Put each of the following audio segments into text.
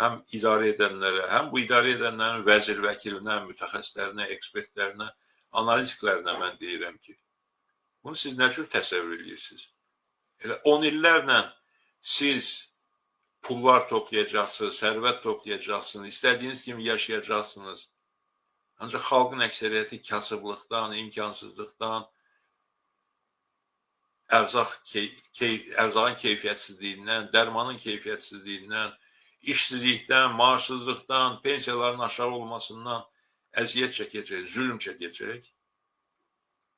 həm idarə edənlərə, həm bu idarə edənlərin vəzir, vəkilinə, mütəxəssislərinə, ekspertlərinə, analitiklərinə mən deyirəm ki, bunu siz nə cür təsəvvür edirsiniz? Elə 10 illərlə siz pullar toplayacaqsınız, sərvət toplayacaqsınız, istədiyiniz kimi yaşayacaqsınız. Ancaq xalqın əksəriyyəti kasıblıqdan, imkansızlıqdan, ərzağın keyfiyyətsizliyindən, dərmanın keyfiyyətsizliyindən, işsizlikdən, maaşsızlıqdan, pensiyaların aşağı olmasından əziyyət çəkəcək, zülm çəkəcək.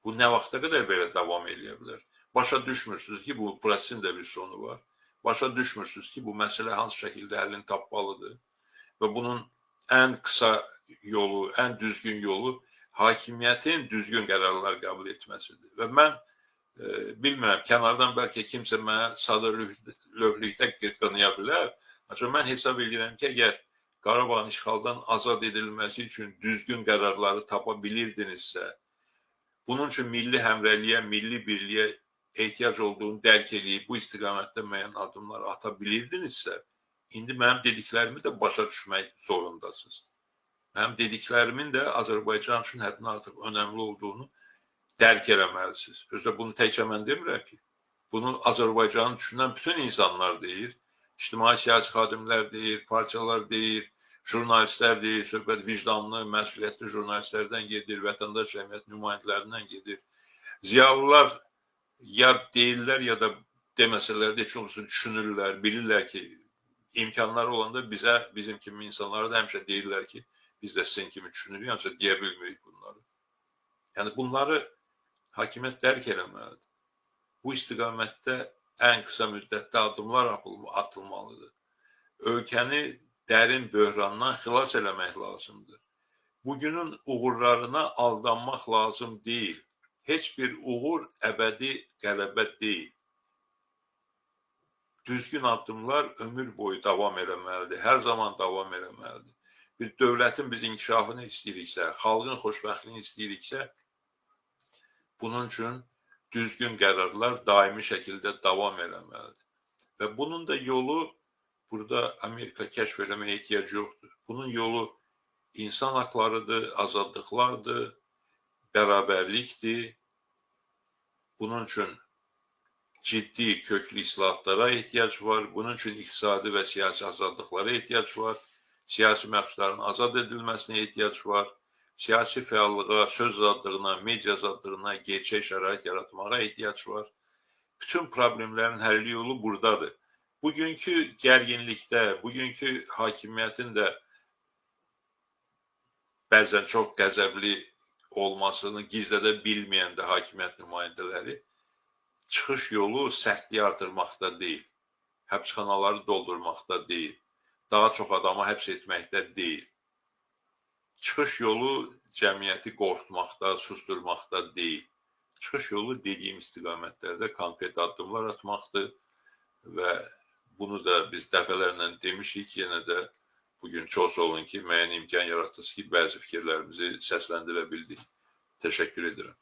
Bu nə vaxta qədər belə davam edə bilər? Başa düşmürsünüz ki, bu prosesin də bir sonu var. Başa düşmürsünüz ki, bu məsələ hansı şəkildə həllini tapmalıdır. Və bunun ən qısa yolu, ən düzgün yolu hakimiyyətin düzgün qərarlar qəbul etməsidir. Və mən bilmirəm, kənardan bəlkə kimsə mənə sadəlövhlükdə qınaya bilər. Ancaq mən hesab edirəm ki, əgər Qarabağın işğaldan azad edilməsi üçün düzgün qərarları tapa bilirdinizsə, bunun üçün milli həmrəyliyə, milli birliyə ehtiyac olduğunu dərk edib, bu istiqamətdə müəyyən addımlar ata bilirdinizsə, indi mənim dediklərimi də başa düşmək zorundasınız. Mənim dediklərimin də Azərbaycan üçün həddən artıq önəmli olduğunu dərk eləməlisiniz. Özdə bunu təkcə mən demirəm ki, bunu Azərbaycanı düşünən bütün insanlar deyir, ictimai siyasi xadimlər deyir, partiyalar deyir, jurnalistlər deyir, söhbət vicdanlı, məsuliyyətli jurnalistlərdən gedir, vətəndaş cəmiyyət nümayəndələrindən gedir. Ziyalılar ya deyirlər, ya da deməsələr də heç olmasa düşünürlər, bilirlər ki, imkanları olanda bizim kimi insanlara da həmişə deyirlər ki, biz də sizin kimi düşünürük, ancaq deyə bilmirik bunları. Yəni, bunları hakimiyyət dərk eləməlidir. Bu istiqamətdə ən qısa müddətdə addımlar atılmalıdır. Ölkəni dərin böhrandan xilas eləmək lazımdır. Bugünün uğurlarına aldanmaq lazım deyil. Heç bir uğur əbədi qələbə deyil. Düzgün addımlar ömür boyu davam eləməlidir, hər zaman davam eləməlidir. Bir dövlətin biz inkişafını istəyiriksə, xalqın xoşbəxtliyini istəyiriksə, bunun üçün düzgün qərarlar daimi şəkildə davam eləməlidir. Və bunun da yolu, burada Amerika kəşf eləməyə ehtiyac yoxdur. Bunun yolu insan haqlarıdır, azadlıqlardır, bərabərlikdir. Bunun üçün ciddi, köklü islahatlara ehtiyac var. Bunun üçün iqtisadi və siyasi azadlıqlara ehtiyac var. Siyasi məhbusların azad edilməsinə ehtiyac var. Siyasi fəallığa, söz azadlığına, media azadlığına, gerçək şərait yaratmağa ehtiyac var. Bütün problemlərin həlli yolu buradadır. Bugünkü gərginlikdə, bugünkü hakimiyyətin də bəzən çox qəzəbli olmasını gizlədə bilməyən də hakimiyyət nümayəndələri çıxış yolu sərtliyi artırmaqda deyil, həbsxanaları doldurmaqda deyil, daha çox adamı həbs etməkdə deyil. Çıxış yolu cəmiyyəti qorxutmaqda, susturmaqda deyil. Çıxış yolu dediyim istiqamətlərdə konkret addımlar atmaqdır və bunu da biz dəfələrlə demişik, yenə də bugün çox olun ki, müəyyən imkan yaratdınız ki, bəzi fikirlərimizi səsləndirə bildik. Təşəkkür edirəm.